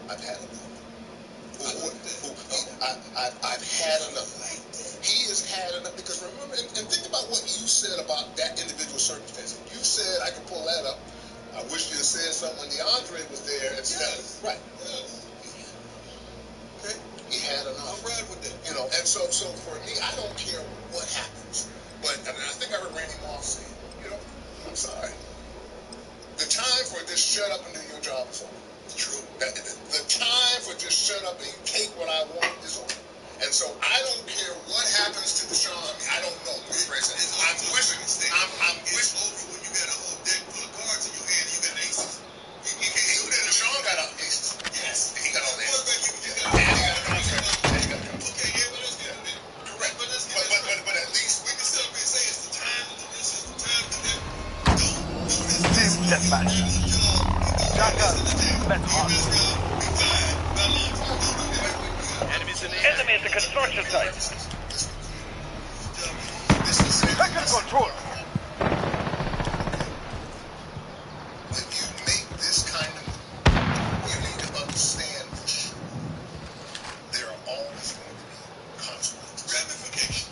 I've had enough. I've had enough. He has had enough, because remember, and think about what you said about that individual circumstance. You said, I can pull that up. I wish you had said something when DeAndre was there instead. Yes. Right. Yes. Okay. He had enough. I'm right with that. You know, and so for me, I don't care what happens. But I mean, I think I heard Randy Moss say, you know, I'm sorry. The time for just shut up and do your job is over. True. The time for just shut up and take what I want is over. And so I don't care what happens to Deshaun. I don't know. I'm wishing. I'm wishing. It's over when you got a whole deck full of cards in your hand and you got aces. Deshaun got aces. Yes. He got all the aces. And he got a contract. Okay, yeah, but let's get to that. Correct. But at least we can sit up and say it's the time to do this, it's the time to do that. Don't do this. Team deathmatch. Jungle, let's rock. Enemy at the construction site. Second control. When you make this kind of move, you need to understand for sure there are always going to be consequences.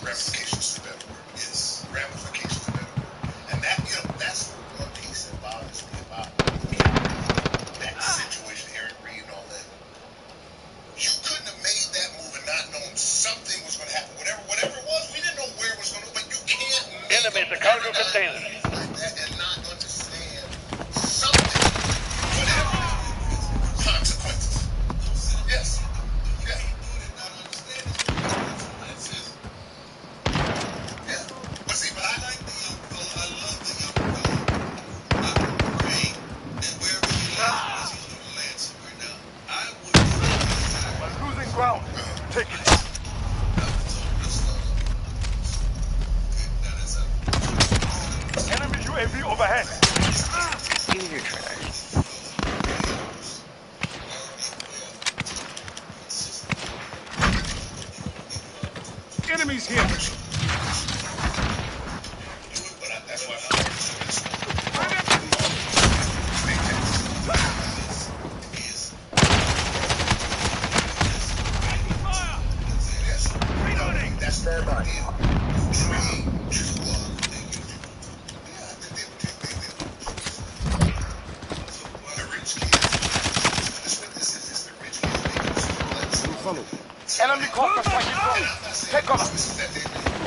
Ramifications is a better word. Yes. Ramifications is a better word. And that, you know, that's the one piece that bothers me about that situation, Eric Reed and all that. You couldn't have made that move and not known something was going to happen. Whatever it was, we didn't know where it was going to. But you can't make Enemy at the cargo container like that and not understand something, whatever consequences. Yes. Yeah. Yeah. But see, but I like the young fella. I love the young fella. I would pray that wherever he lands, he's going to land somewhere. Now, I would say We're losing ground. Take it. Enemy UAV overhead. Use your trash. Enemies here. That's fair body. Enemy caught us like it. Take cover.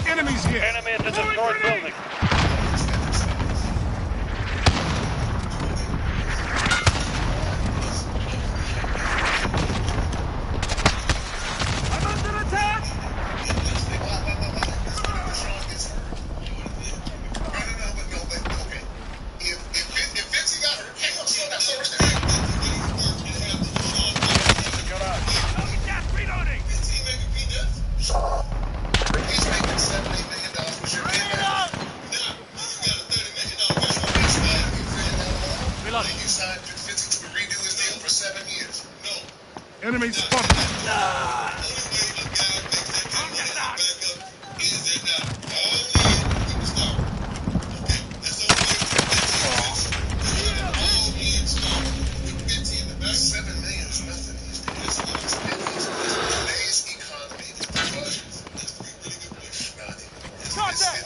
Enemies here. Enemy at the destroyed building. I'm under attack. If Vincey got hurt, hang on, slow down. Reloading. He's making $7-8 million per year. Reloading. You signed Vincey to redo his deal for 7 years. No. Enemy spotted.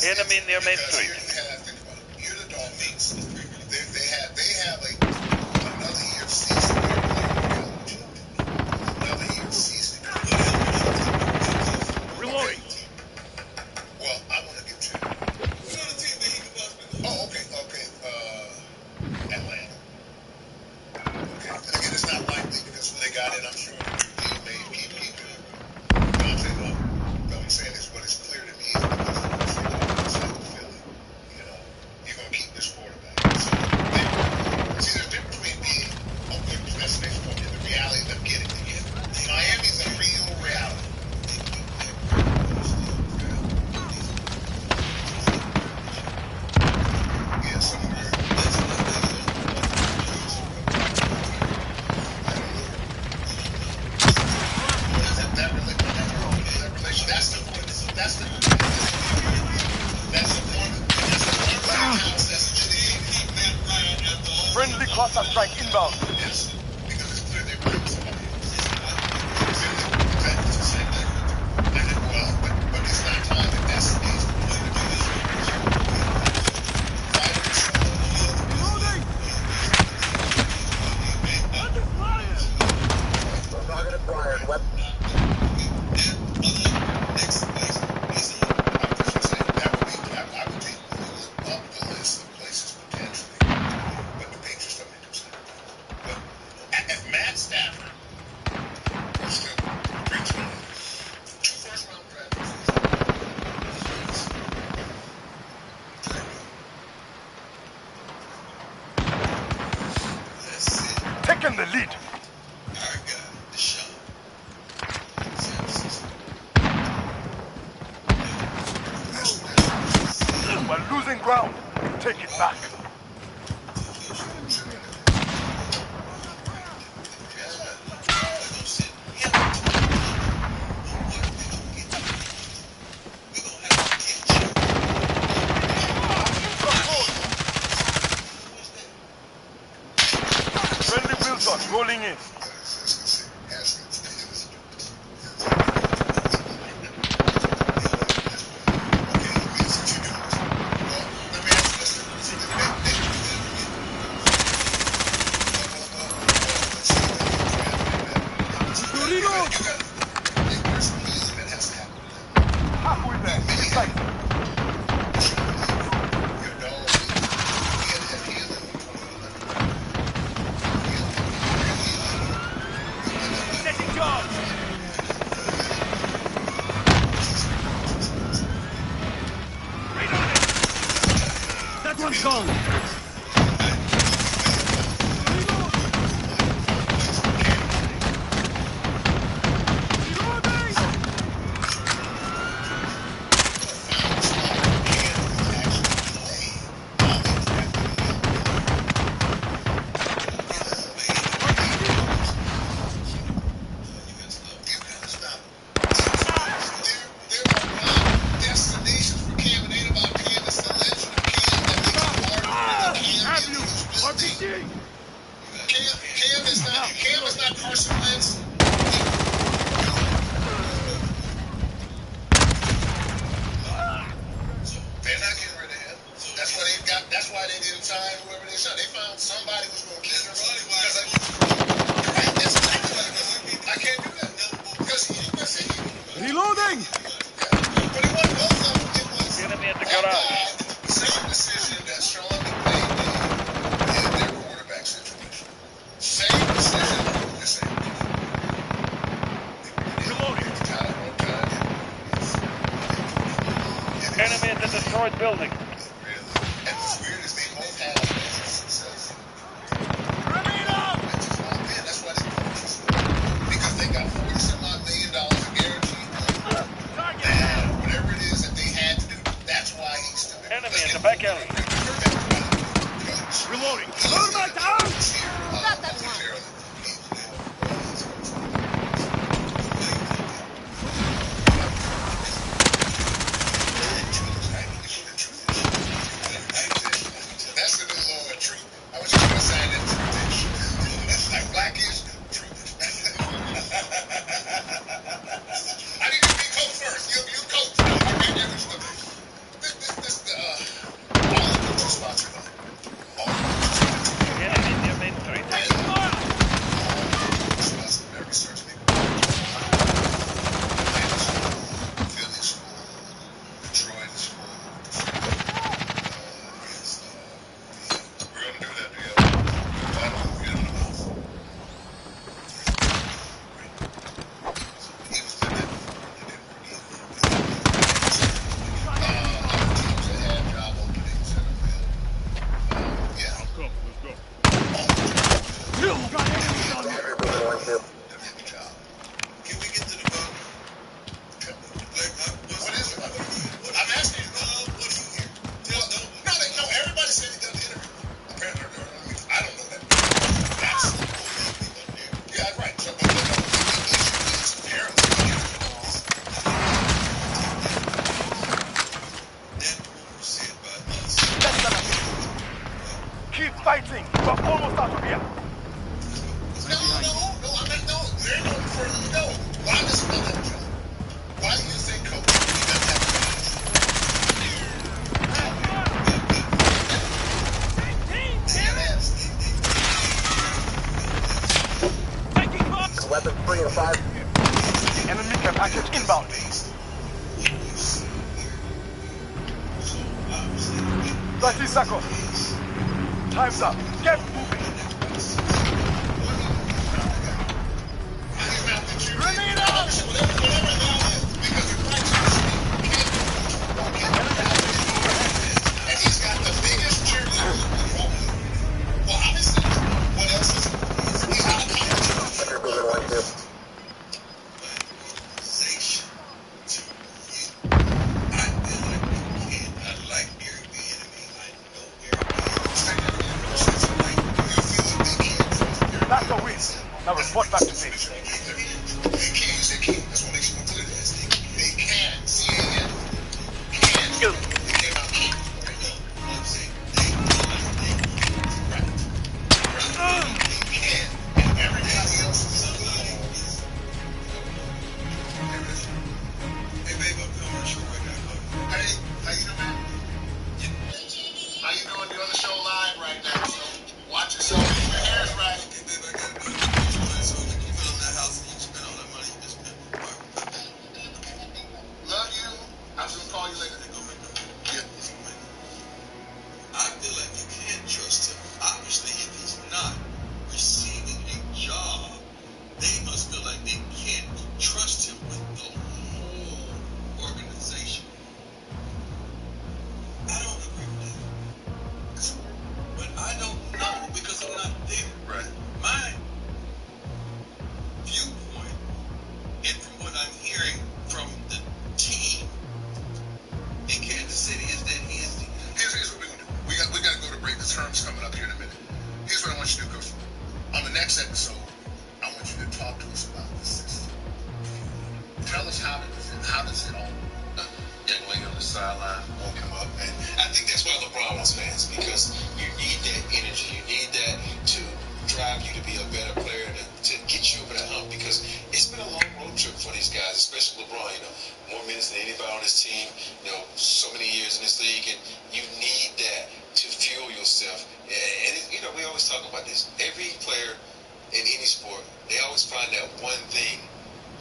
Enemy near Main Street. You're the Dolphins. They have another year of season. Another year of season. Reloading. Well, I want to get to. Oh, okay. Atlanta. Okay. And again, it's not likely because when they got in, I'm sure he may keep it. But I'm saying, what is clear to me is because of the Philly. We're losing ground. Take it back. Friendly Wilson rolling in. Halfway there. Inside. Setting charge! That one's gone! Cam is not Carson Wentz. They're not getting rid of him. That's why they got. That's why they didn't sign whoever they signed. They found somebody who was going to keep him. Right? That's exactly what it was. I can't do that because he was saying. Reloading! But it wasn't both of them. It was Enemy at the garage. Same decision that Sean McVay did in their quarterback situation. Same decision. The same. Reloading! Enemy at the destroyed building. And what's weird is they both have success. Ramiro! That's why they purchased them. Because they got $40-some-odd million guaranteed. And whatever it is that they had to do, that's why he's still there. Enemy at the back alley. Reloading! Load my down! Not that one. That's the new law of truth. I was just going to sign that truth. That's like Blackish truth. I need to be coach first. You coach. I can't get this one. All the coaches sponsored by. All the coaches. Enemy in your main street. Sponsored every search people. Philly school, Detroit school. We're going to do that together. I don't get in the mouth. He was in it. Other teams that had job openings in the field. Yeah. Let's go. All You got enemies on there! the job. Can we get to the boat? What is it? I'm asking you. What do you hear? No, everybody said he done the interview. Apparently, I don't know that. That's yeah, right. So, but Keep fighting. We're almost out of here. no, I'm not, no. There ain't no further to go. Why does he not have a job? Why do you think coach doesn't have a job? Weapons 3 and 5. Enemy care package inbound. That is Sakov. Time's up. Get moving. And he's got the biggest cheerleader. Well, obviously, what else is it? He's out of college. Watch this. They can't use their key. That's what makes you more clear to us. They can. C-A-N. Can. They cannot keep. Right. They can. And everybody else is Hey, babe, I'm coming short right now. Hey, how you doing, man? How you doing? You're on the show live right now, so watch yourself. Your hair's right. Hey, babe, I gotta go. So you fill that house and you spend all that money you just spent. Love you. I'm just gonna call you later. Yeah. I feel like you can't trust him. Obviously, if he's not receiving a job, they must feel like they can't trust him with the whole organization. I don't agree with that. But I don't know because I'm not there. Right. My viewpoint, and from what I'm hearing from the team in Kansas City, is that he is. Here's what we're gonna do. We gotta go to break. The term's coming up here in a minute. Here's what I want you to do, Coach. On the next episode, I want you to talk to us about the system. Tell us how does it all. Young lady on the sideline won't come up, and I think that's why LeBron wants fans, because you need that energy, you need that to drive you to be a better player, to get you over that hump, because it's been a long road trip for these guys, especially LeBron. More minutes than anybody on this team, so many years in this league, and you need that to fuel yourself. And we always talk about this. Every player in any sport, they always find that one thing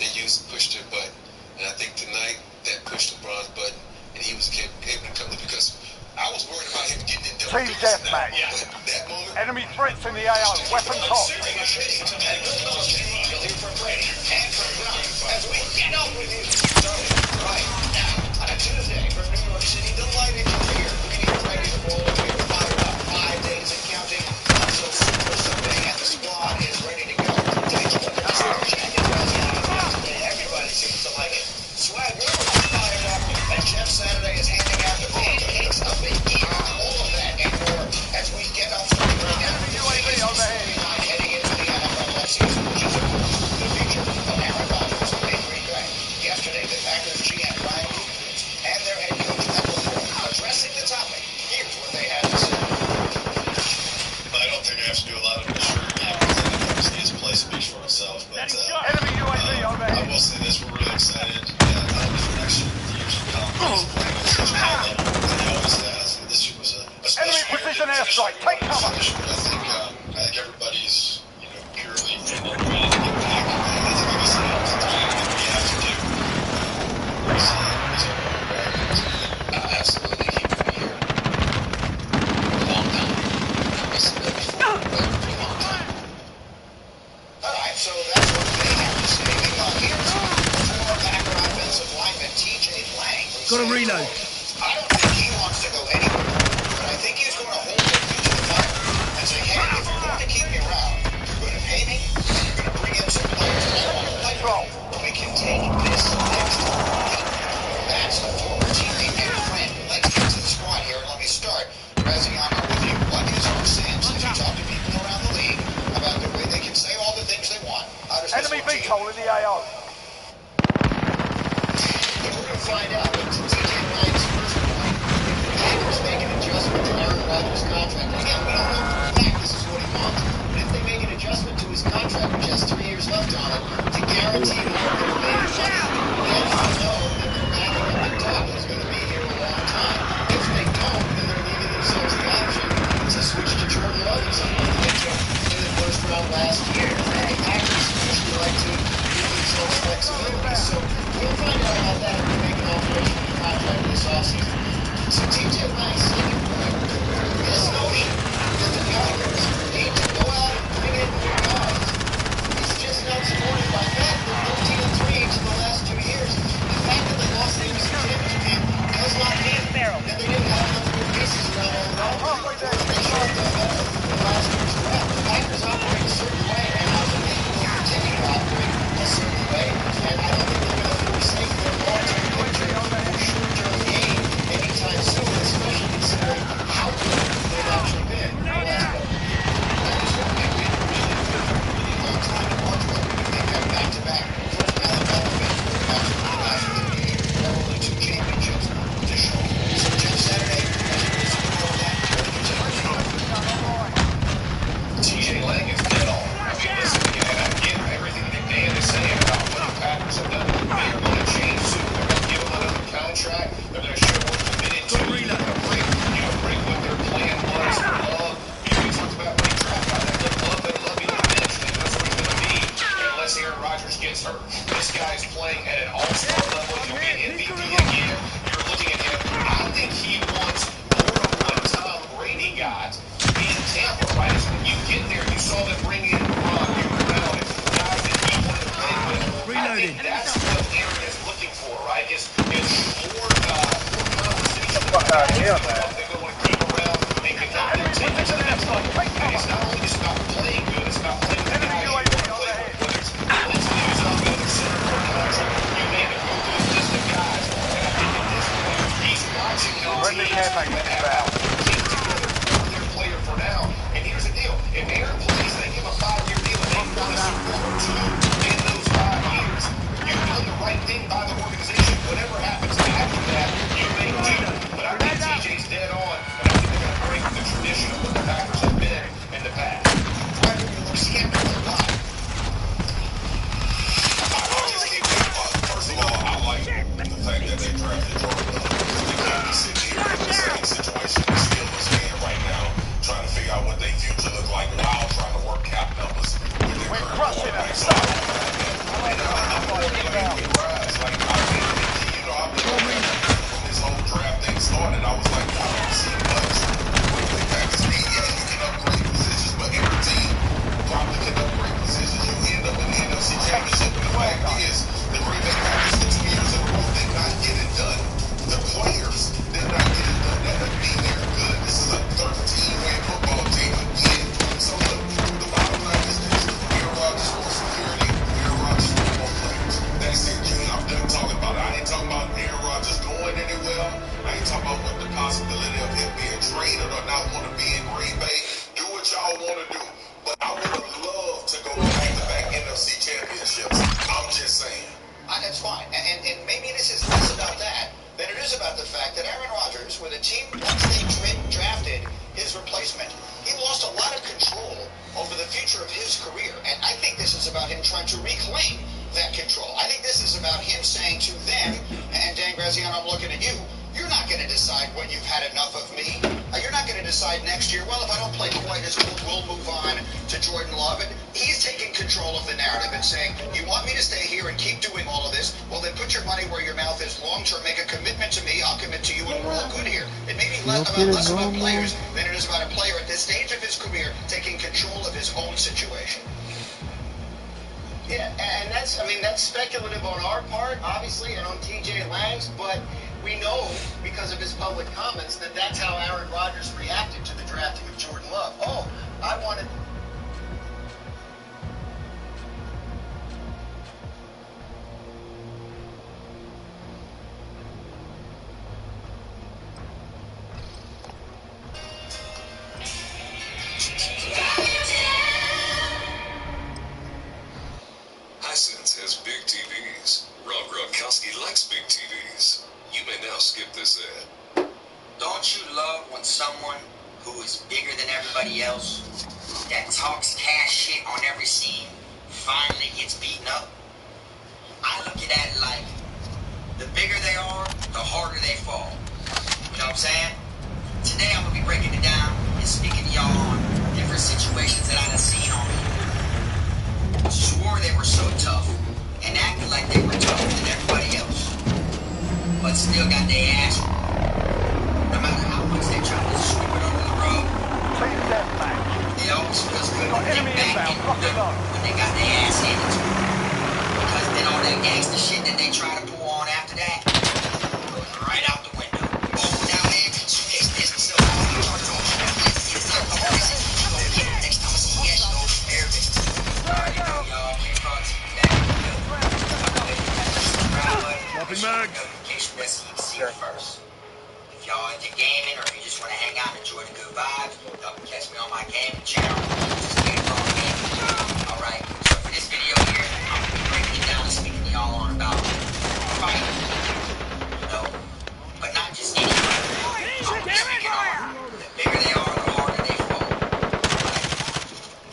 they use to push their button. And I think tonight that pushed LeBron's button, and he was able to come through, because I was worried about him getting in double Team deathmatch. that moment. Enemy threats in the AO. Weapons hot. As we get on with it, right now, on a Tuesday from New York City, the light engines are here. We need ready to roll. We're fired up. 5 days and counting until Super Sunday, and the squad is ready to go. Everybody seems to like it. Swag, we're fired up. And Jeff Saturday is handing out the pancakes of the year. All of that and more as we get up to the ground. UAV overhead. Heading into the NFL season, which is the future of Aaron Rodgers and Green Bay. Yesterday, the Packers GM Ryan Woodward and their head coach Matt LaFleur addressing the topic. Here's what they had to say. I don't think I have to do a lot of assuring now, because obviously his play speaks for himself. But Enemy UAV overhead. I will say this: we're really excited for next year, the years to come. He's playing at such a high level that he always has. And this year was a special Enemy year. precision airstrike. Take cover. I think everybody's purely in their trying to get back. And that's like I said, it's what we have to do. Absolutely, he will be here for a long time. I said that before, but for a long time. All right, so that's what they have to say. Here's former Packer offensive lineman T.J. Lang. Got a reload. I don't think he wants to go anywhere, but I think he's going to hold their feet to the fire and say, hey, if you're going to keep me around, you're going to pay me, and you're going to bring in some players that I want to play with. We can take this next leap. That's a former teammate and friend. Let's get to the squad here, and let me start. Graziano with you. What is our sense as you talk to people around the league about the way they can say all the things they want? How does this Enemy look to you? VTOL in the AO. We're going to find out what T.J. Lang's first point. The Packers make an adjustment to Aaron Rodgers' contract. Again, we don't know for a fact this is what he wants, but if they make an adjustment to his contract, which has 3 years left on it, to guarantee more than $1 million, then I know that they're backing up the duck. He's going to be here a long time. If they don't, then they're leaving themselves the option to switch to Jordan Love at some point. They took in the first round last year. And the Packers usually like to give themselves flexibility. So we'll find out about that if they make an alteration to the contract this offseason. So T.J. Lang's second point, this notion that the Packers need to go out and bring in new guys is just not supported by that. They're 13-3 each of the last 2 years. The fact that they lost Amos and Tibbs does not mean that they didn't have enough good pieces around all the roster. They showed them better than last year's draft. The Packers operate a certain way, and I Rodgers gets hurt. This guy is playing at an all-star level. He'll be an MVP again. You're looking at him. I think he wants more of what Tom Brady got in Tampa, right? So when you get there, you saw them bring in Ron, you Brown, and guys that he wanted to play with. I think that's what Aaron is looking for, right? Is more conversation about they're going to want to keep around and can help them take it to the next level. And it's not only just about playing good, it's about playing with the guys you want to play with. Whether it's Blitz News on the other center for a contract, you name it, go through his list of guys. And I think at this point, he's watching those teams that have team together for their player for now. And here's the deal. If Aaron plays, they give him a 5-year deal and they've won a Super Bowl or 2 in those 5 years. You've done the right thing by the organization. Whatever happens after that, you make do. But I think TJ's dead on, and I think they're going to break the tradition of what the Packers have been in the past. First of all, I like the fact that they drafted Jordan Love. They can't be sitting here in the same situation the Steelers are in right now, trying to figure out what their future look like while trying to work cap numbers with their current quarterback. So I'm going to rise. Like, I've been from this whole draft thing started. I was like, I don't see much. The Packers need, yeah, you can upgrade positions, but every team probably can upgrade positions. You end up in the NFC Championship, and the fact is, the Green Bay Packers for 2 years in a row did not get it done. The players did not get it done. That doesn't mean they're good. This is a 13-win football team again. So look, the bottom line is this. Aaron Rodgers wants security. Aaron Rodgers wants more players. That's it, Jimmy. I'm done talking about it. I ain't talking about Aaron Rodgers going anywhere. I ain't talking about what the possibility of him being traded or not want to be in Green Bay. Do what y'all want to do. But I would have loved to go back-to-back NFC championships. I'm just saying. That's fine. And maybe this is less about that than it is about the fact that Aaron Rodgers, with a team once they drafted his replacement, he lost a lot of control over the future of his career. And I think this is about him trying to reclaim that control. I think this is about him saying to them, and Dan Graziano, I'm looking at you, you're not going to decide when you've had enough of me. You're not going to decide next year, well, if I don't play quite as good, we'll move on to Jordan Love. And he's taking control of the narrative and saying, you want me to stay here and keep doing all of this? Well, then put your money where your mouth is long term. Make a commitment to me. I'll commit to you, and we're all good here. It may be less about players than it is about a player at this stage of his career taking control of his own situation. Yeah, and that's speculative on our part, obviously, and on TJ Lang's, but we know, because of his public comments, that that's how Aaron Rodgers reacted to the drafting of Jordan Love. Oh, I wanted... Hisense has big TVs. Rob Gronkowski likes big TVs. You may now skip this ad. Don't you love when someone who is bigger than everybody else, that talks cash shit on every scene, finally gets beaten up? I look at that like, the bigger they are, the harder they fall. You know what I'm saying? Today I'm going to be breaking it down and speaking to y'all on different situations that I done seen on people. Swore they were so tough and acted like they were tougher than everybody else, but still got their ass whooped. No matter how much they try to sweep it under the rug, it always feels good when they back when they got their ass handed to them. Because then all that gangster shit that they try to pull on after that goes right out the window. Oh, down there, suitcase business, so all you charge all shit. It's not the crazy. You gonna get it next time I see you, you go prepare it. Alright, y'all, keep on to you back. Notification that so you can see it first. If y'all into gaming or if you just want to hang out and enjoy the good vibes, y'all can catch me on my gaming channel. Just get it on gaming. Alright, so for this video here, I'm going to be breaking it down and speaking to y'all on about fighting. You know, but not just any fight. I'm speaking on the bigger they are, the harder they fall.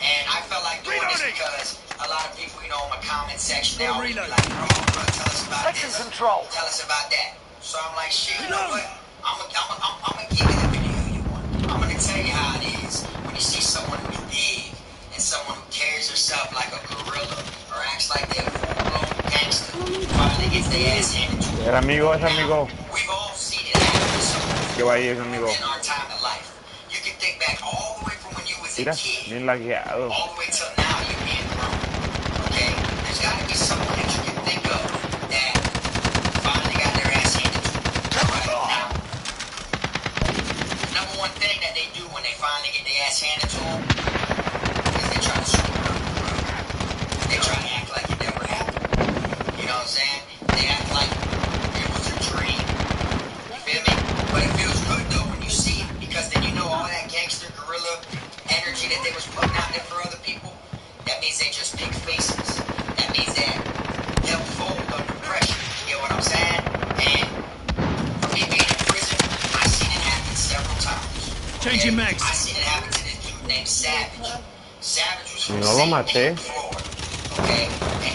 And I felt like doing this because a lot of people, you know, in my comment section, they always be like, bro, tell us about this. Tell us about that. So I'm like, shit, you know what? I'm gonna give you the video you want. I'm gonna tell you how it is when you see someone who's big and someone who carries herself like a gorilla or or acts like they're a full-blown gangster finally gets their ass handed to them. El amigo, es amigo. We've all seen it happen to someone Que va ahí, es amigo. in our time of life. You can think back all the way from when you was a Mira, kid, bien lagueado. all the way till now you're being grown. Okay? There's got to be someone that you can think of that finally got their ass handed to them right now. The number one thing that they do when they finally get their ass handed to them is they try to screw up. They try to act like it never happened. You know what I'm saying? They act like it was a dream. You feel me? But it feels good though when you see it, because then you know all that gangster guerrilla energy that they was putting out there for other people, that means they just big faces. That means that they'll fold under pressure. You get what I'm saying? And for me being in prison, I've seen it happen several times. Changing mags. I've seen it happen to this dude named Savage. Savage was from No lo St. maté. Pete, Florida. Okay? And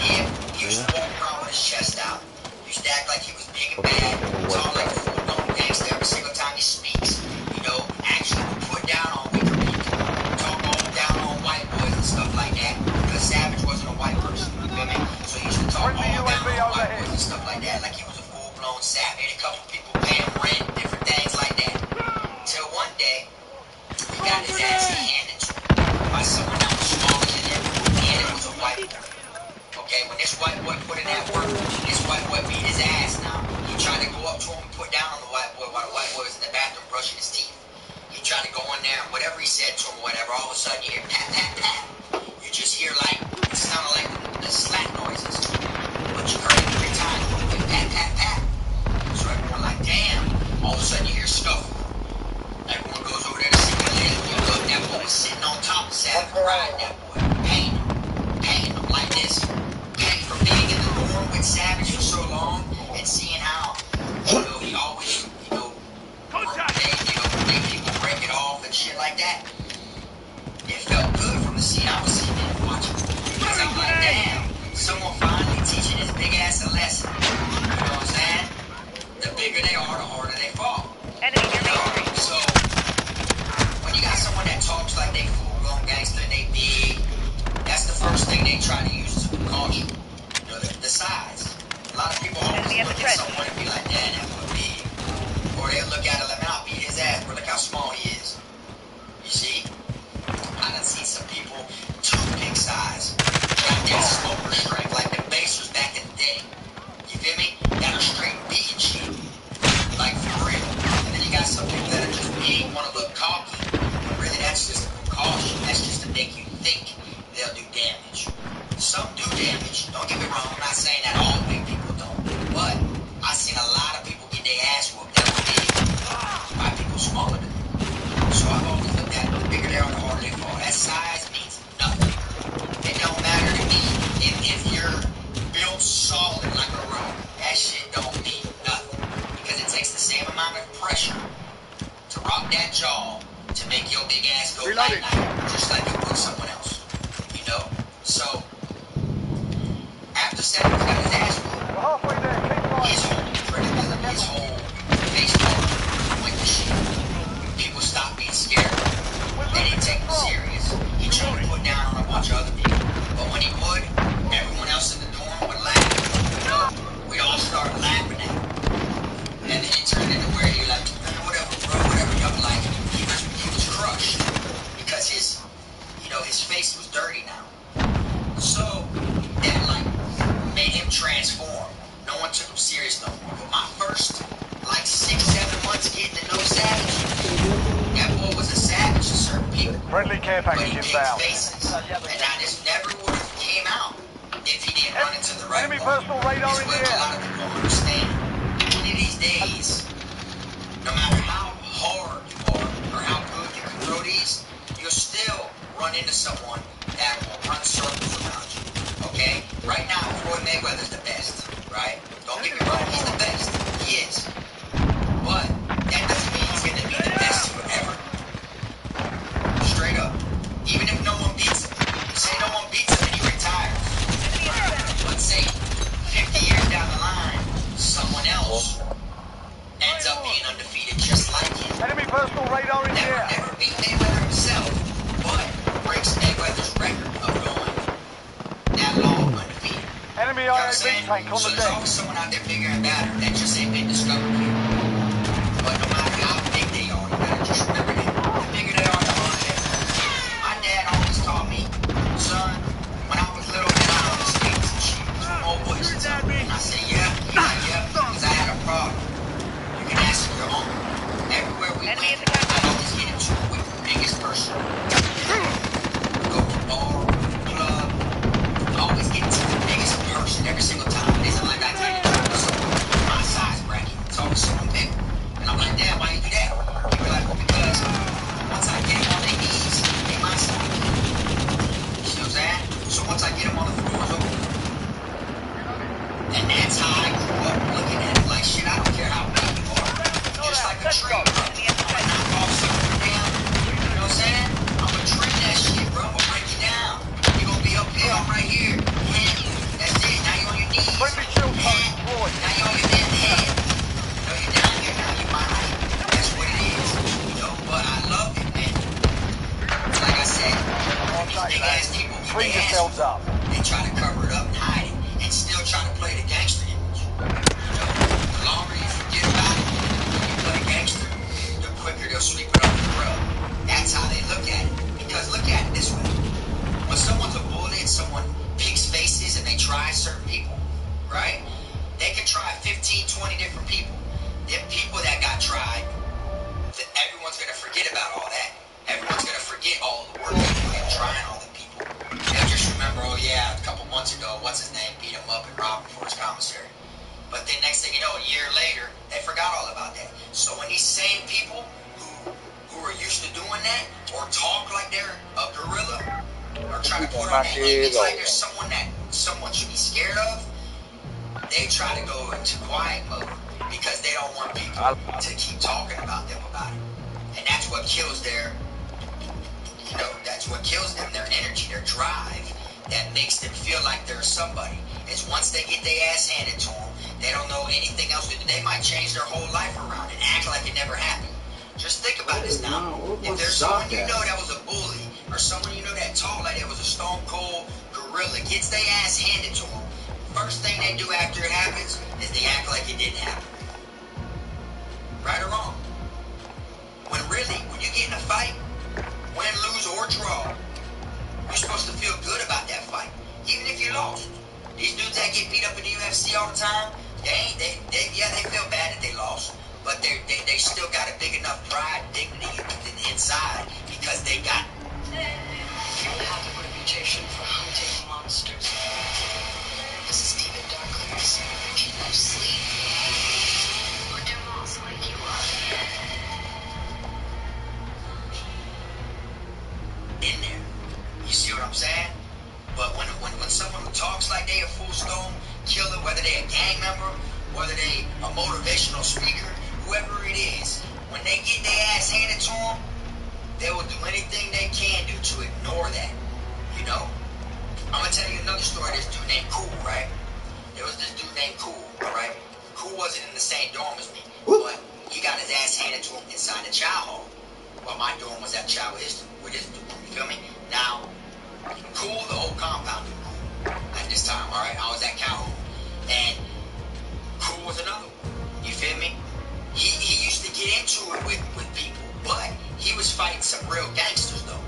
he used to walk around with his chest out. Used to act like he was big and bad. Talk like a full-blown gangster every single time he speaks. You know, actually would put down on weaker people. Talk all down on white boys and stuff like that. Because Savage wasn't a white person. You feel me? So he used to talk all down on white boys and stuff like that. Like he was a full-blown savage. A couple people paying rent, different things like that. Till one day, he got his ass handed to him by someone that was smaller than him, and it was a white boy. Okay, when this white boy put in that work, this white boy beat his ass now. He tried to go up to him and put down on the white boy while the white boy was in the bathroom brushing his teeth. He tried to go in there and whatever he said to him, whatever, all of a sudden you hear pat, pat, pat. You just hear like, it sounded like the slap noises. But you heard it every time. Pat, pat, pat. So everyone like, damn. All of a sudden you hear scuffle. Everyone goes over there to see what it is. You look, that boy was sitting on top of Savage, riding that boy, paying him like this. Paying for being in the room with Savage for so long and seeing how, you know, he always, you know, make people break it off and shit like that. It felt good from the scene I was sitting there watching. Because I'm like, damn, someone finally teaching this big ass a lesson. You know what I'm saying? The bigger they are, the harder they fall. So, when you got someone that talks like they full-blown gangster and they big, that's the first thing they try to use as a precaution. You know, the size. A lot of people always look at someone and be like, damn, that boy big. Or they'll look at it like, man, I'll beat his ass, but look how small he is. You see? I done seen some people toothpick size. Got that smoker strength like the basers back in the day. You feel me? Got a straight beating shit. Like for real. And then you got some people that are just big, want to look cocky. But really that's just a precaution. That's just to make you think they'll do damage. Some do damage. Don't get me wrong. I'm not saying that all big people don't. But I've seen a lot of people get their ass whooped that were big by people smaller than them. So I've always looked at the bigger they are, the harder they fall. That size means nothing. It don't matter to me if you're built solid like a rock. That shit don't mean nothing. Because it takes the same amount of pressure to rock that jaw to make your big ass go night-night, just like you would someone else. You know? So, after Savage got his ass whooped, his whole credibility, his whole face went to shit. People stopped being scared. They didn't take him serious. He tried to put down on a bunch of other people. But when he would, everyone else in the dorm would laugh. You know? We'd all start laughing at him. And then it turned into where you're like, whatever, bro, whatever. You're like, he was crushed. Because his face was dirty now. So, that like, made him transform. No one took him serious no more. But my first, like, 6-7 months getting to know Savage, that boy was a savage to certain people. Friendly care package inbound. Faces. And now this never would have came out if he didn't run into the right Enemy one. personal radar in the A air. lot of people don't understand. One of these days, no matter how hard you are or how good you can throw these, you'll still run into someone that will run circles around you. Okay? Right now, Floyd Mayweather's the best, right? Don't get me wrong, he's the best. He is. But that doesn't mean he's going to be the best forever. Straight up. Even if no one beats him. Say no one beats him and he retires. Let's say 50 years down the line, someone else ends up being undefeated just like him. Enemy personal radar in the air. Never beat Mayweather himself, but breaks Mayweather's record of going that long undefeated. Enemy You know what I'm saying? IAV tank on So the there's deck. always someone out there bigger and badder that just ain't been discovered yet. But no matter how big they are, you gotta just remember that. The bigger they are, the harder they are. My dad always taught me, son, when I was little, man, I always skated some shit. Some old boys used to tell me. And I said, yeah, because I had a problem. You can ask your uncle. Everywhere we went, I'd always get into it with the biggest person. Go to bar, club, always get into the biggest person every single time. It isn't like I take it to someone my size bracket. It's always someone bigger. And I'm like, damn, why you do that? He be like, well, because once I get them on their knees, they my size. You see what I'm saying? So once I get them on the floor, it's over. And that's how I grew up looking at it. Like, shit, I don't care how big you are. Just like a tree, bro. I'm gonna knock off something down. You know what I'm saying? I'm gonna trim that shit, bro. I'm gonna break you down. You're gonna be up here, I'm right here. Hand. That's it. Now you're on your knees. Friendly shield turret Hand. deployed. Now you're on your damn head. You know, you're down here now. You're my height. That's what it is. You know, but I love it, man. Like I said, these big ass people, Free yourselves up. they try to cover it up and hide it and still try to play the gangster image. You know, the longer you forget about it, when you play gangster, the quicker they'll sweep it under the rug. That's how they look at it. Because look at it this way. When someone's a bully and someone picks faces and they try certain people, right? They can try 15, 20 different people. Them people that got tried, everyone's going to forget about all that. Everyone's going to forget all the work they put in trying all the people. They'll just remember, oh yeah, a couple months ago, what's his name, beat him up and robbed him for his commissary. But then next thing you know, a year later, they forgot all about that. So when these same people who are used to doing that, or talk like they're a gorilla, or try to put on that image like there's someone that someone should be scared of, they try to go into quiet mode because they don't want people to keep talking about them about it. And that's what kills that's what kills them, their energy, their drive, that makes them feel like they're somebody. Is once they get their ass handed to them, they don't know anything else to do. They might change their whole life around and act like it never happened. Just think about this now. If there's someone you know that was a bully, or someone you know that talked like that was a stone cold gorilla, gets their ass handed to them, first thing they do after it happens is they act like it didn't happen. Right or wrong? When really, when you get in a fight, win, lose, or draw, you're supposed to feel good about that fight, even if you lost. These dudes that get beat up in the UFC all the time, they feel bad that they lost, but they still got a big enough pride, dignity inside because they got. You have a reputation for hunting monsters. This is David Darkler's people sleep. Or do also like you are. In there. You see what I'm saying? But when someone talks like they a full-stone killer, whether they a gang member, whether they a motivational speaker, whoever it is, when they get their ass handed to them, they will do anything they can do to ignore that. You know? I'm gonna tell you another story. This dude named Cool, right? There was this dude named Cool, alright? Cool wasn't in the same dorm as me, but he got his ass handed to him inside the child hall. While my dorm was at child with his dorm, you feel me? Now, Cool, the whole compound knew Cool at this time, alright? I was at Calhoun, and Cool was another one, you feel me? He used to get into it with people, but he was fighting some real gangsters, though.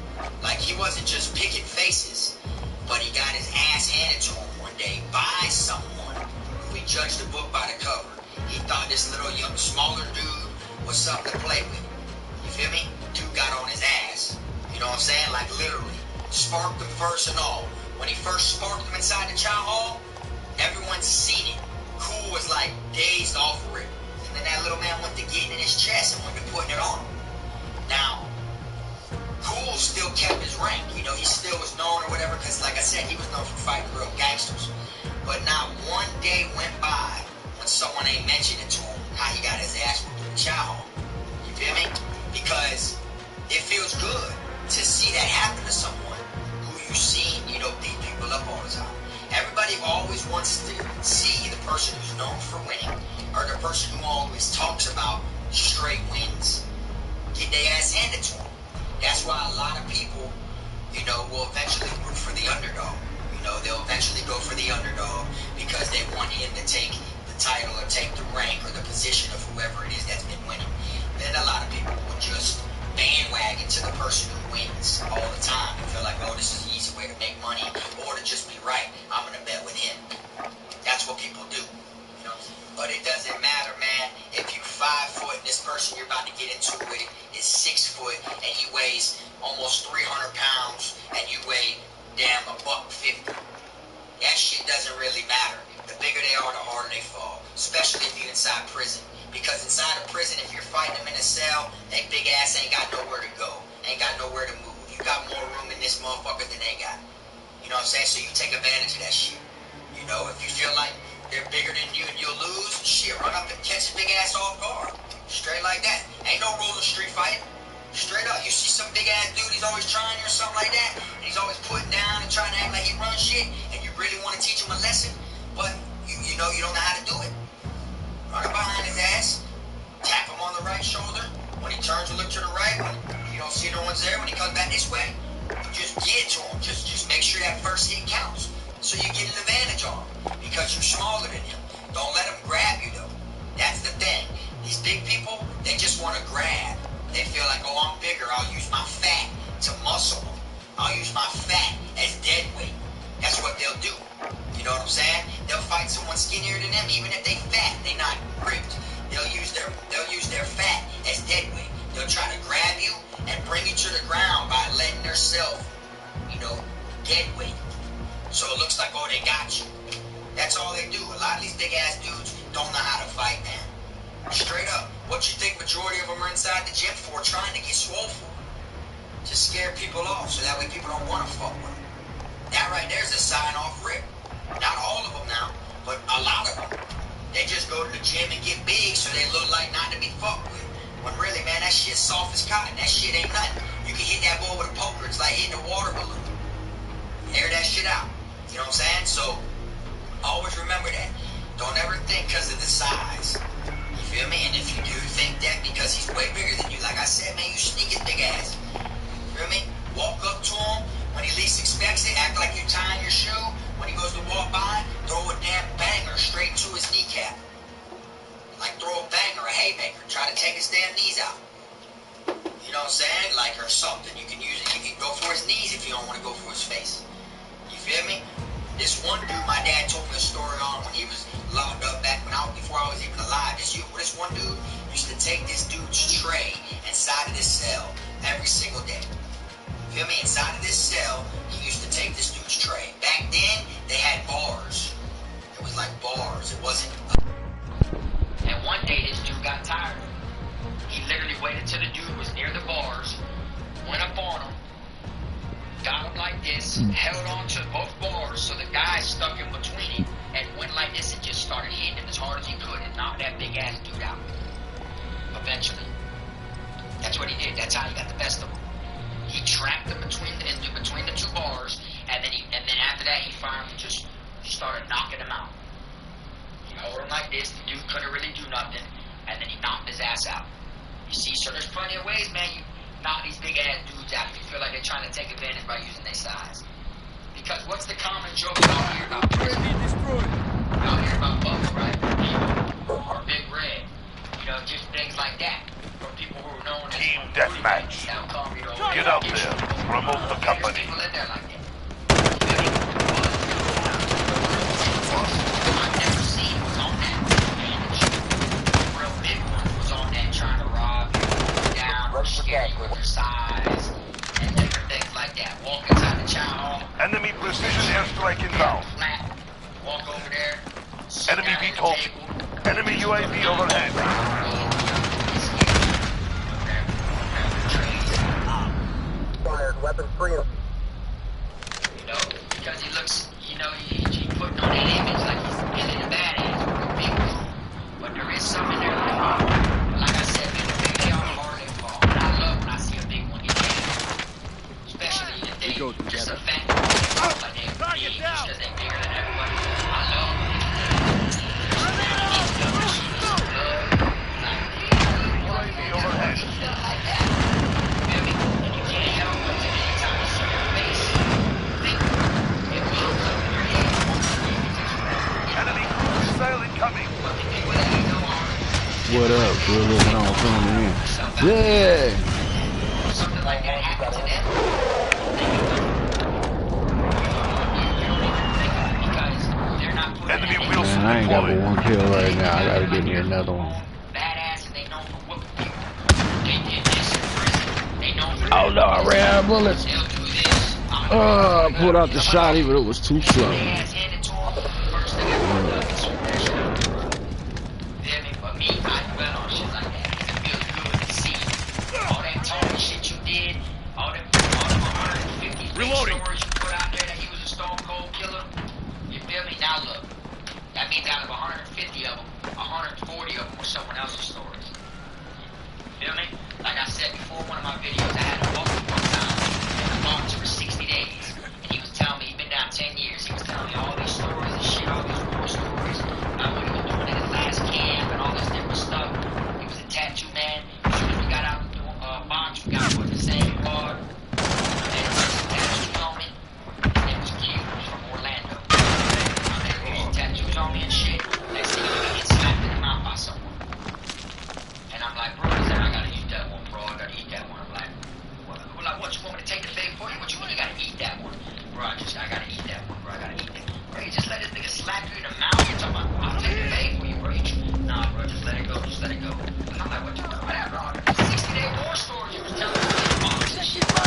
Like, he wasn't just picking faces, but he got his ass handed to him one day by someone who he judged the book by the cover. He thought this little young, smaller dude was something to play with. You feel me? Dude got on his ass. You know what I'm saying? Like, literally. Sparked him first and all. When he first sparked him inside the chow hall, everyone's seen it. Cool was like dazed off of it. And then that little man went to getting in his chest and went to putting it on him. Now, Cool still kept his rank. You know, he still was known or whatever, because like I said, he was known for fighting real gangsters. But not one day went by when someone ain't mentioned it to him, how he got his ass whooped in the chow hall. You feel me? Because it feels good to see that happen to someone who you've seen, you know, beat people up all the time. Everybody always wants to see the person who's known for winning, or the person who always talks about straight wins, get their ass handed to them. That's why a lot of people, you know, will eventually root for the underdog. You know, they'll eventually go for the underdog because they want him to take the title or take the rank or the position of whoever it is that's been winning. Then a lot of people will just bandwagon to the person who wins all the time and feel like, oh, this is an easy way to make money or to just be right. I'm going to bet with him. That's what people do. You know? But it doesn't matter, man. If you're 5 foot and this person you're about to get into with is 6 foot and he weighs almost 300 pounds and you weigh damn $150. That shit doesn't really matter. The bigger they are, the harder they fall. Especially if you're inside prison. Because inside of prison, if you're fighting them in a cell, they big ass ain't got nowhere to go. Ain't got nowhere to move. You got more room in this motherfucker than they got. You know what I'm saying? So you take advantage of that shit. You know, if you feel like they're bigger than you and you'll lose, shit, run up and catch a big ass off guard. Straight like that. Ain't no rule of street fight. Straight up. You see some big ass dude, he's always trying or something like that, and he's always putting down and trying to act like he runs shit, and you really want to teach him a lesson, but you know you don't know how to do it. Run up behind his ass, tap him on the right shoulder. When he turns to look to the right, when you don't see no one's there, when he comes back this way, just get to him. Just make sure that first hit counts. So you get an advantage on him because you're smaller than him. Don't let him grab you though. That's the thing. These big people, they just want to grab. They feel like, oh, I'm bigger. I'll use my fat to muscle them. I'll use my fat as dead weight. That's what they'll do. You know what I'm saying? They'll fight someone skinnier than them, even if they fat. They not ripped. They'll use their fat as dead weight. They'll try to grab you and bring you to the ground by letting their self, you know, dead weight. So it looks like, oh, they got you. That's all they do. A lot of these big ass dudes don't know how to fight, man. Straight up. What you think majority of them are inside the gym for? Trying to get swole for? To scare people off so that way people don't want to fuck with them. That right there's a sign off rip. Not all of them now, but a lot of them. They just go to the gym and get big so they look like not to be fucked with. When really, man, that shit's soft as cotton. That shit ain't nothing. You can hit that boy with a poker. It's like hitting a water balloon. Air that shit out. You know what I'm saying? So, always remember that. Don't ever think because of the size. You feel me? And if you do think that because he's way bigger than you, like I said, man, you sneak his big ass. You feel me? Walk up to him when he least expects it. Act like you're tying your shoe. When he goes to walk by, throw a damn banger straight to his kneecap. Like throw a banger, a haymaker. Try to take his damn knees out. You know what I'm saying? Like, or something. You can use it. You can go for his knees if you don't want to go for his face. You feel me? This one dude, my dad told me a story on when he was locked up back before I was even alive. This one dude used to take this dude's tray inside of this cell every single day. You feel me? Inside of this cell, he used to take this dude's tray. Back then, they had bars. It was like bars. It wasn't. And one day, this dude got tired of it. He literally waited till the dude was near the bars, went up on him, got him like this, held on to both bars so the guy stuck in between him and went like this and just started hitting him as hard as he could and knocked that big ass dude out. Eventually. That's what he did. That's how he got the best of him. He trapped him between the two bars, and then after that he finally just started knocking him out. He held him like this, the dude couldn't really do nothing, and then he knocked his ass out. You see, so there's plenty of ways, man, you knock these big ass dudes out if you feel like they're trying to take advantage by using their size. Because what's the common joke y'all hear about prison? Y'all hear about Bubba, right? Or Big Red. You know, just things like that. From people who are known as Team deathmatch. Get out there. Promote the company. People in there like that. I've never seen was on that advantage. The real big one was on that trying to rob you down or scare you with their size and different things like that. Walk inside the chow hall. Enemy precision airstrike inbound. Flat. Walk over there. Enemy VTOL. Enemy UAV overhead. Fired, weapon free. You know, because he looks, you know, he putting on that image like he's getting a badass with a big dude. But there is something in there like I said, man, the big they are hard they fall. And I love when I see a big one get big. Especially if they just a fat dude, like they're big, just because they're bigger than everybody. I love when they do like that. Feel me? And you can't help but to anytime you see their face, think it will come What up? Good looking on tuning in. Yeah. Something like that happened to them. Because they're not putting Enemy wheels Man, I ain't got but deployed. one kill right now. I gotta get me another one. Badass and they know for whooping people. They did this in prison. They know for Oh no, I ran out of bullets. they'll do this. I pulled out the shotty, but it was too slow. They ass handed to them. First thing I put up is swoop that shit up. Feel me? But me, I dwell on shit like that. It feels good to see all that talking shit you did, all them 150 Reloading. stories you put out there that he was a stone cold killer. You feel me? Now look, that means out of 150 of them, 140 of them were someone else's stories. Feel me? Like I said before, one of my videos, I had a box one time in a box for 60 days. And he was telling me, he'd been down 10 years. He was telling me all these stories and shit, all these war stories. About what he was doing in his last camp and all this different stuff. He was a tattoo man. As soon as we got out the box, we got put in the same quad. And there was some tattoos on me. His name was Q. He was from Orlando. And there was some tattoos on me and shit. Next thing you know, he gets slapped in the mouth by someone. And I'm like, bro, I gotta eat that one, bro. I gotta eat that one. I'm like, what you want me to take the bait for you? What you mean you gotta eat that one? Bro, I gotta eat that one, bro. I gotta eat that one. Bro, you just let this nigga slap you in the mouth. You're talking about, I'll take the bait for you, bro. Nah, bro, just let it go. Just let it go. And I'm like, what you doing? Whatever. 60-day war stories you was telling me. All this shit, bro.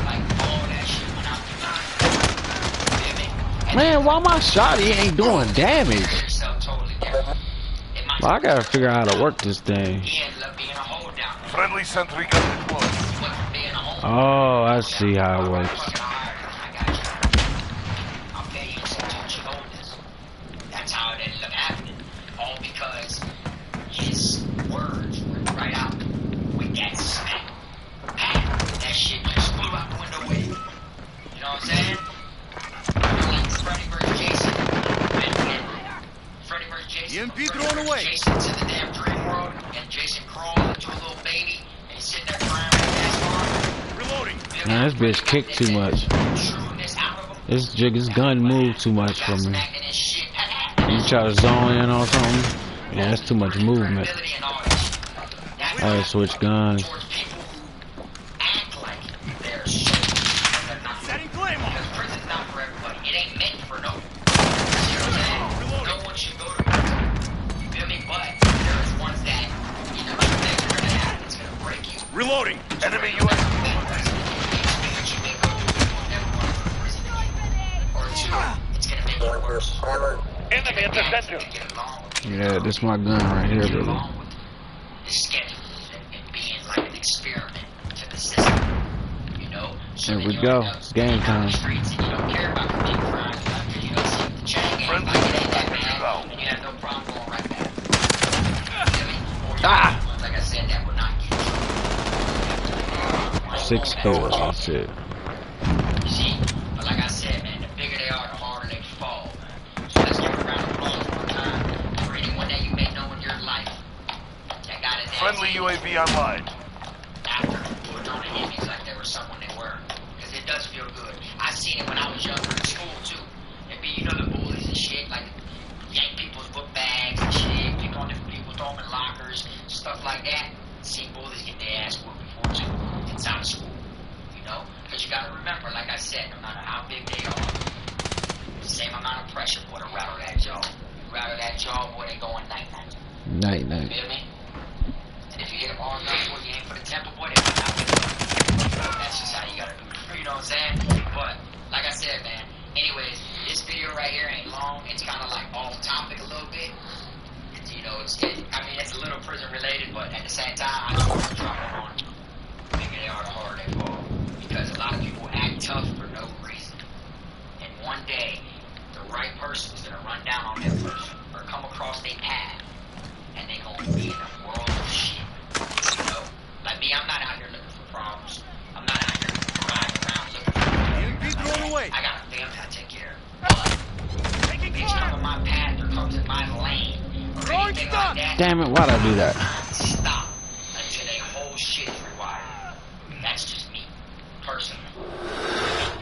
Like, all that shit went out the mind. Feel me? Man, why my shotty ain't doing damage? Yourself totally different. Well, I gotta figure out how to work this thing. He ended up being a hold down. Friendly sentry gun deployed. Oh, I see how it works. That's how it ended up happening. All because his words were right out with that smack. That shit just flew out the window with him. You know what I'm saying? Like Freddy vs. Jason. Freddy vs. Jason. EMP thrown away. Jason to the damn dream world, and Jason crawled into a little baby, and he's sitting there crying with his ass on. Reloading. Man, this bitch kicked too much. This gun moved too much for me. You try to zone in or something? Yeah, that's too much movement. I gotta switch guns. Setting claymore. Because prison's not for everybody. It ain't meant for no. You know what I'm saying? No one should go to prison. You feel me? But there's ones that, you know, things are gonna happen. It's gonna break you. Reloading. Enemy UAV. Enemy at the center. Yeah, this my gun right here, brother. Here we go. It's game time. Ah! 6 kills, that's it. See, but like I said, man, the bigger they are, the harder they fall. So let's give a round of applause one time for anyone that you may know in your life that got his ass Friendly UAV online. after putting on the enemies like they were someone they were. Because it does feel good. I seen it when I was younger in school too. It'd be, you know, the bullies and shit, like yank people's book bags and shit, pick on different people, throw them in lockers, stuff like that. Seen bullies get their ass whooped before too, inside of school. You know? Because you gotta remember, like I said, no matter how big they are, the same amount of pressure, boy, to rattle that jaw. You rattle that jaw, boy, they going night-night. Night-night. Feel me? And if you hit them all enough, boy, you aim for the temple, boy, they might not win. That's just how you gotta do it. You know what I'm saying? But, like I said, man, anyways, this video right here ain't long. It's kind of like off topic a little bit. It's, you know, it's a little prison related, but at the same time, I just want to drop it on. The bigger they are, the harder they fall. Because a lot of people act tough for no reason. And one day, the right person is going to run down on that person or come across their path, and they're going to be in a world of shit. You know? Like me, I'm not out here looking for problems. I'm not out here riding around looking for EMP thrown away. I got a family I take care of. But if bitch come in my path or comes in my lane or anything like that, Damn it, why'd I do that? stop until their whole shit is rewired. That's just me, personally.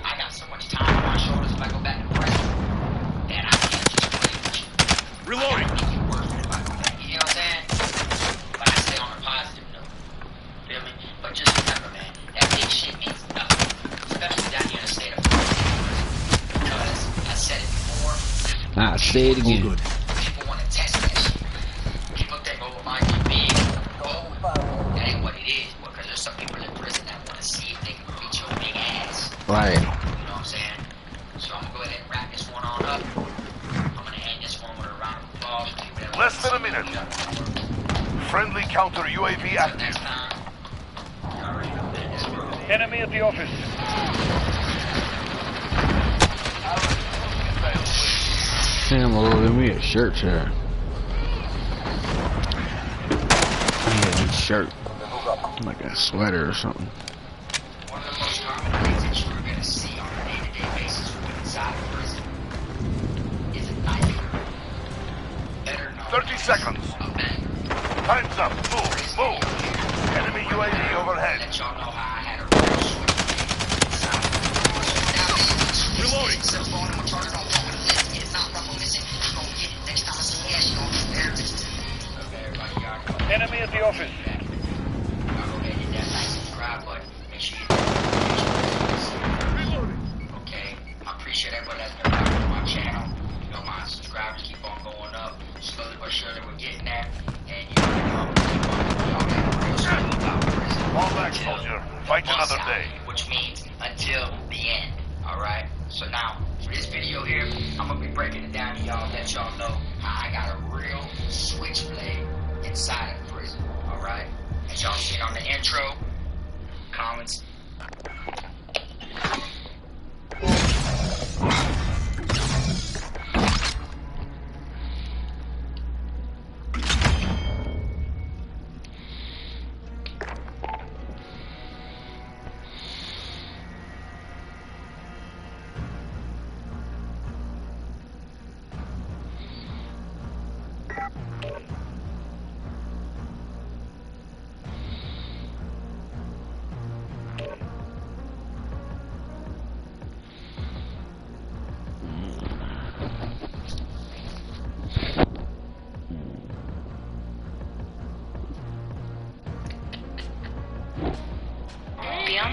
I got so much time on my shoulders if I go back to prison that I can't just play with you. Reloading. I gotta make it worth it if I go back. You know what I say it again. All good. People want to test that shit. People think, oh, it might be big. Oh, that ain't what it is. Because there's some people in prison that want to see if they can beat your big ass. Right. You know what I'm saying? So I'm going to go ahead and wrap this one on up. I'm going to end this one with a round of applause. Less than a minute. Friendly counter UAV active. Next time. You already know that. That's where we're Enemy at the office. Sam will give me a shirt here. I need a new shirt. Like a sweater or something. One of the most common things that you're going to see on a day-to-day basis inside of prison is a knife. Better known 30 seconds. as a bang. Time's up. Move. Enemy UAV overhead. Let y'all know how I had a real switch inside of prison. Reloading. Cell phone, I'm gonna charge it on top of the list. It's not rough, I'm missing. I'm gonna get it. Next time I see gas, you gonna get there. Okay, everybody, y'all know. Enemy at the office. Y'all go ahead and hit that like subscribe button. Make sure you hit that. Okay, I appreciate everybody that's been watching my channel. You know, my subscribers keep on going up. Slowly but surely we're getting there. And you know, keep on y'all get a real story about prison. Fall back, soldier. Fight another day. Which means until the end. Alright? So now, for this video here, I'm gonna be breaking it down to y'all, let y'all know how I got a real switchblade inside of prison. Alright? As y'all seen on the intro, comments.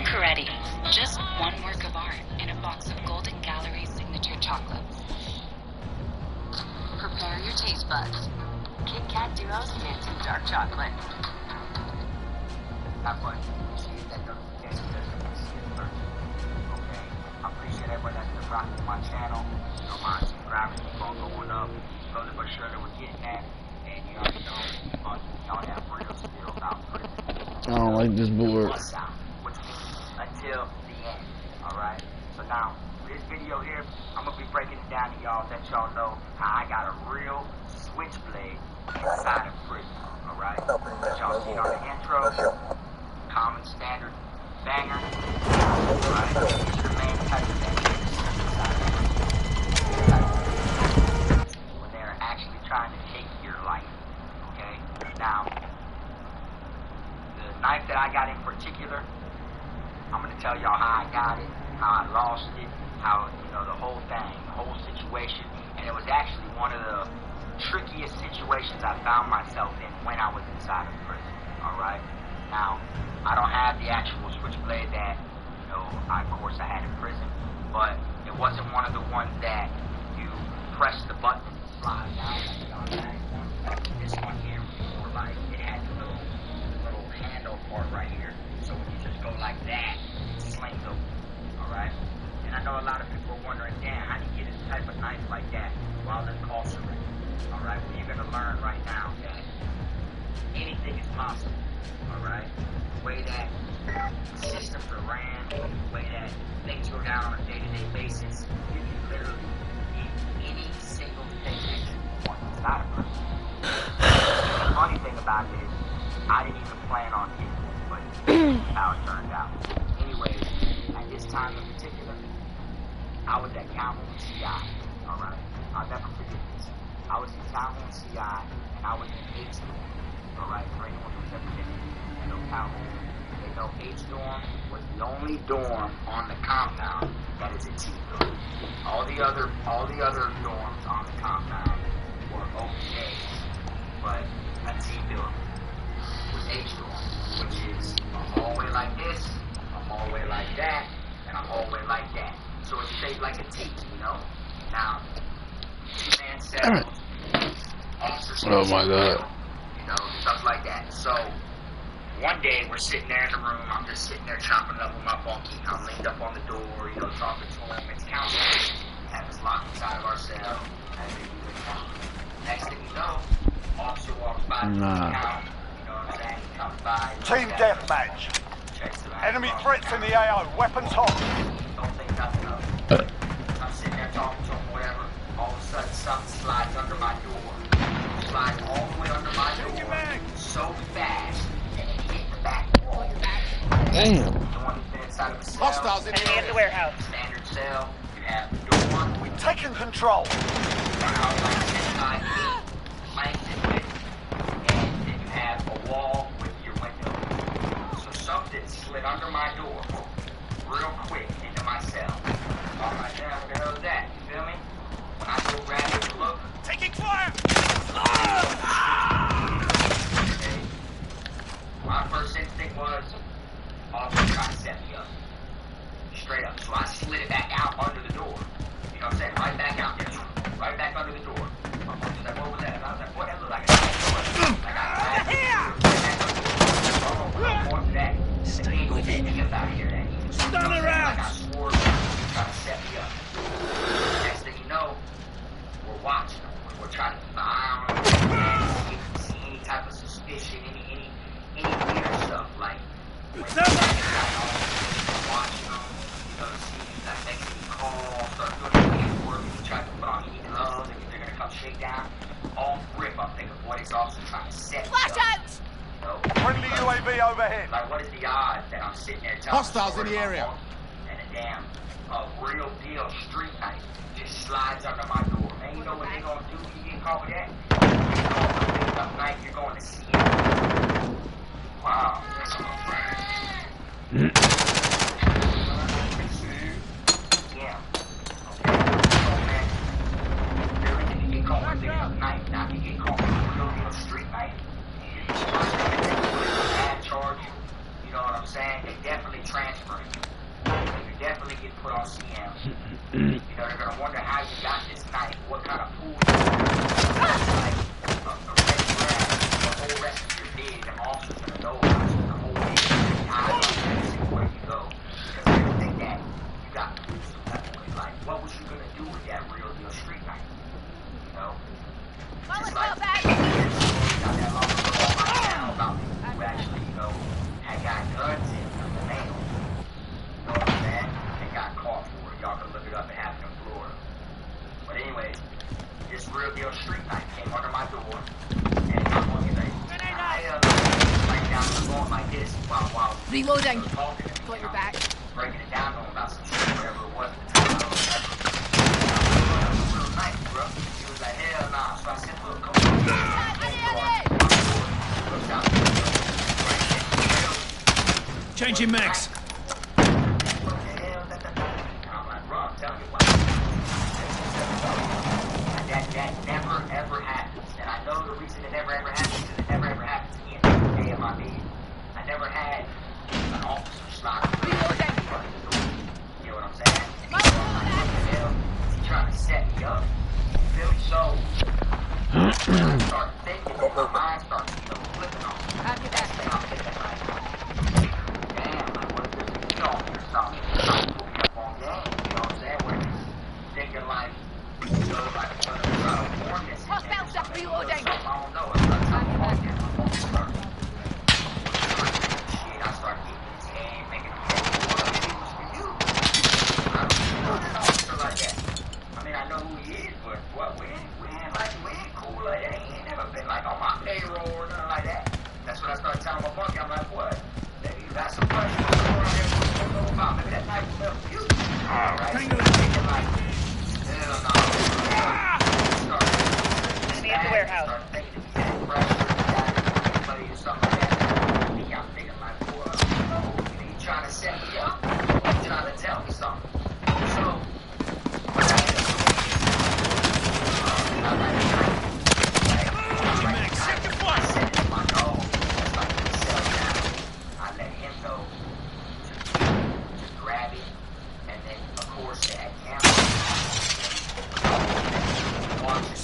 Coretti, just one work of art in a box of Golden Gallery signature chocolates. Prepare your taste buds. Kit Kat Duo's fancy dark chocolate. Have fun. See that notification okay. I appreciate everybody that's been rocking my channel. You know, my subscribers keep on going up. Slowly but surely we're getting that. And you already know, y'all have real skill about prison. I don't like this board. Until the end. Alright? So now, for this video here, I'm gonna be breaking it down to y'all, let y'all know how I got a real switchblade inside of prison. Alright? Let y'all see on the intro. Common standard banger. Alright? It's your main type of thing. When they're actually trying to take your life. Okay? Now, the knife that I got in particular, I'm going to tell y'all how I got it, how I lost it, how, you know, the whole thing, the whole situation. And it was actually one of the trickiest situations I found myself in when I was inside of prison, alright? Now, I don't have the actual switchblade that, you know, of course I had in prison, but it wasn't one of the ones that you press the button and slide down. This one here was more like, it had the little handle part right here. So when you just go like that, it slings over, alright? And I know a lot of people are wondering, damn, how do you get a type of knife like that while incarcerated? Alright, well, you're going to learn right now that anything is possible, alright? The way that systems are ran, the way that things go down on a day-to-day basis, you can literally get any single thing that you want inside of prison. The funny thing about it is, I didn't even plan on getting it. But how it turned out. Anyways, at this time in particular, I was at Calhoun CI. Alright? I'll never forget this. I was in Calhoun CI and I was in H dorm. Alright? For anyone who's ever been in Calhoun, they know H dorm was the only dorm on the compound that is a T dorm. All the other dorms on the compound were okay, but a T dorm was H dorm, which is a hallway like this, a hallway like that, and a hallway like that. So it's shaped like a T, you know? Now, T cells. Oh my God. You know, stuff like that. So, one day we're sitting there in the room, I'm just sitting there chopping up with my bunkie. I'm leaned up on the door, you know, talking to him. It's counseling. Have us locked inside of our cell. Next thing you know, officer walks by the count. You know what I'm saying? He comes by. Team deathmatch. Enemy threats in the AO. Weapons hot. Don't think nothing of it. I'm sitting there talking to him, whatever. All of a sudden, something slides under my door. Slides all the way under my door. So fast. And it hit the back wall. Damn. Hostiles in the warehouse. Standard cell. You have the door. We've taken control. And then you have a wall with your window. So something slid under my door real quick into my cell. I'm like, damn, what the hell is that? You feel me? When I go grab it and look, taking fire! Okay. My first instinct was, officer trying to set me up. Straight up. So I slid it back out under the door. You know what I'm saying? Right back out there. Right back under the door. My mom was like, what was that? And I was like, boy, that looked like a door. Like I more than that. Stay with it. Get out of here. Stand around. Like I swore he was trying to set me up. Next thing you know, we're watching them. We're trying to keep an eye on them. See any type of suspicion, any weird stuff. Like, watching them, you know, see, like, make any calls, start doing paperwork, and try to put on any gloves, and they're gonna come shake down. All rip, I'm thinking, boy, this officer trying to set me up. You know, Friendly UAV overhead. like, what is the odds that I'm sitting there telling Hostiles in the area. And a damn, real deal street knife just slides under my door. Man, you know what they gonna do when you get caught with that? You're going to pick up knife, you're going to see it. Wow, that's a little friend. Yeah. Okay. So, man, really, if you get caught with a big enough knife, now if you get caught with a real deal street knife, bad charge, you know what I'm saying? They definitely transfer you. You definitely get put on CM. You know, they're gonna wonder how you got this knife, what kind of pool you got. Like a red flag, the whole rest of your bid, the officers gonna know about you, the whole bid, the eyes on you, where you go. Because they're gonna think that you got proof some type of way. Like, what was you gonna do with that real deal street knife? You know? Just like, got that long ago on my channel about people who actually, you know, had got guns in the mail. You know what I'm saying? They got caught for it. Y'all can look it up. It happened in Florida. But anyways, this real deal street knife came under my door, and I'm looking like, laying down the phone like this while reloading. Talking to me, Got your back. breaking it down to him about some shit, whatever it was at the time. I was like, that was a real knife, bro. He was like, hell nah. So I said, look, come on. Changing mags. That never ever happens. And I know the reason it never ever happens is it never ever happens again. AMIB. I never had an officer slide through the door. You know what I'm saying? And he's going like, what the hell? Is he trying to set me up? You feel me? So when I start thinking, my mind starts, you know, flipping on me. Next thing I'm thinking like, damn, like what if there's a kid on me or something? Trying to put me up on game. You know what I'm saying? Where he's thinking like, you know, like I'm gonna try to warn this. Hostiles up reloading. I don't know. I start talking about him. I'm gonna start shit. I start getting his head, making him head. What was for you? I don't know an officer like that. I mean, I know who he is, but what? We ain't cool like that. He ain't never been like on my payroll or nothing like that. That's what I started telling my bunkie. I'm like, what? Maybe you got some questions going on there we don't know about. Maybe that knife will help you. All right. So you're thinking like, hell no. Enemy at the warehouse. Start thinking if he had pressure, somebody or something like that. I'm thinking like, well, you trying to set me up? You trying to tell me something? So, what I ended up doing is, I set it in my nose. That's like he set down. I let him know to grab it, and then, of course, they had cameras. Watch it.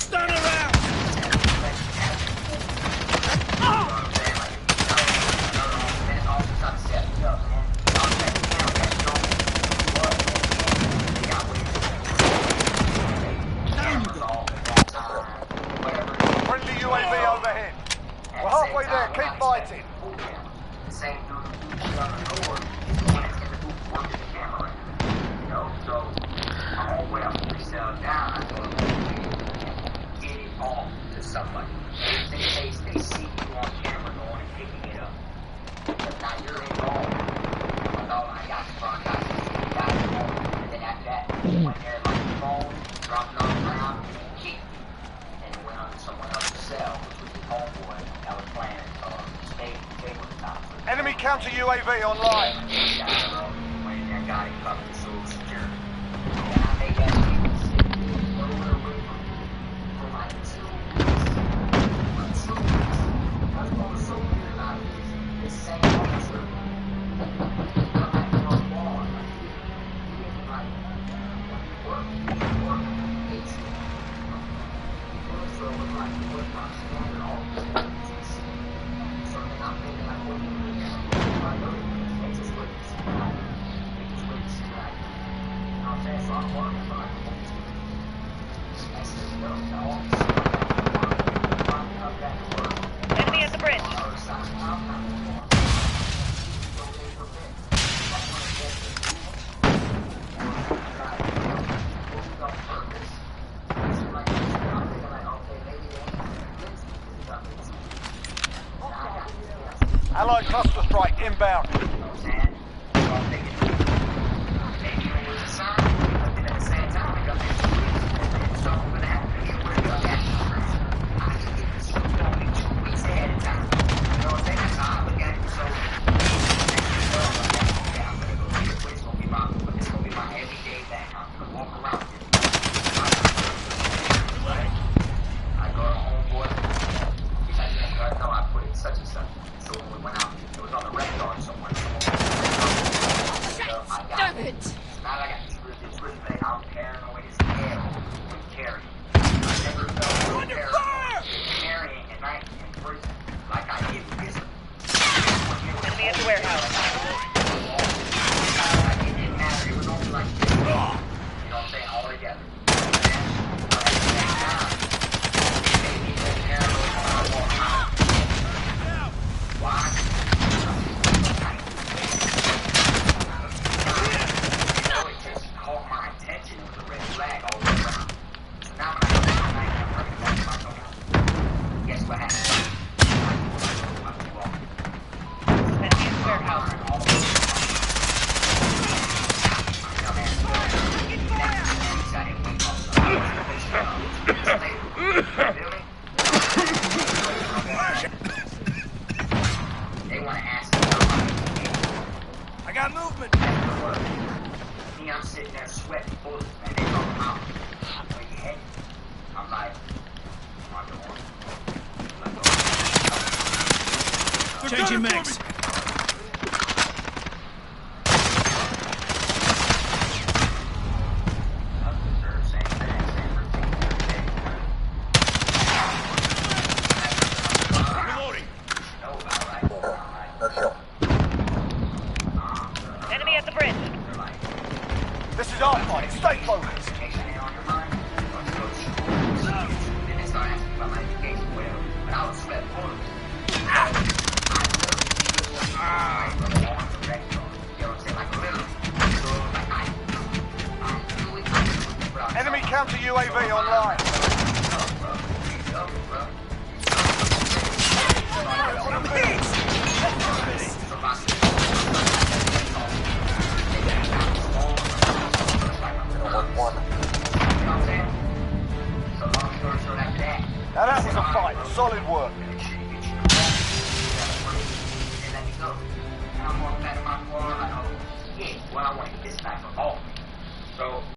somebody. In case they see you on camera going and picking it up. But now you're involved. I'm like, oh, I got you, bro. I got you. And then after that, when they're like the phone, dropping on the ground, keep. And it went on to someone else's cell, which was the homeboy that was playing tabletop. Enemy counter UAV online. When that got it covered, so secure. And I made that for like 2 weeks. That's what was so weird about it. The same officer come back from the wall. He didn't like work. It's so it was like he was not standing all the time. So then I'm thinking like, what do you mean? They just wouldn't see that. They just wouldn't see that. You know what I'm saying? So I'm working for like I said, yo, the officer come back to work. Enemy at the bridge. Allied cluster strike inbound. Changing max. Enemy at the bridge. This is our fight. Stay focused. Enemy counter UAV online. Now that was a fight. Solid work. I'm on back of my floor, like, oh, yeah, well, I want to get this back off. So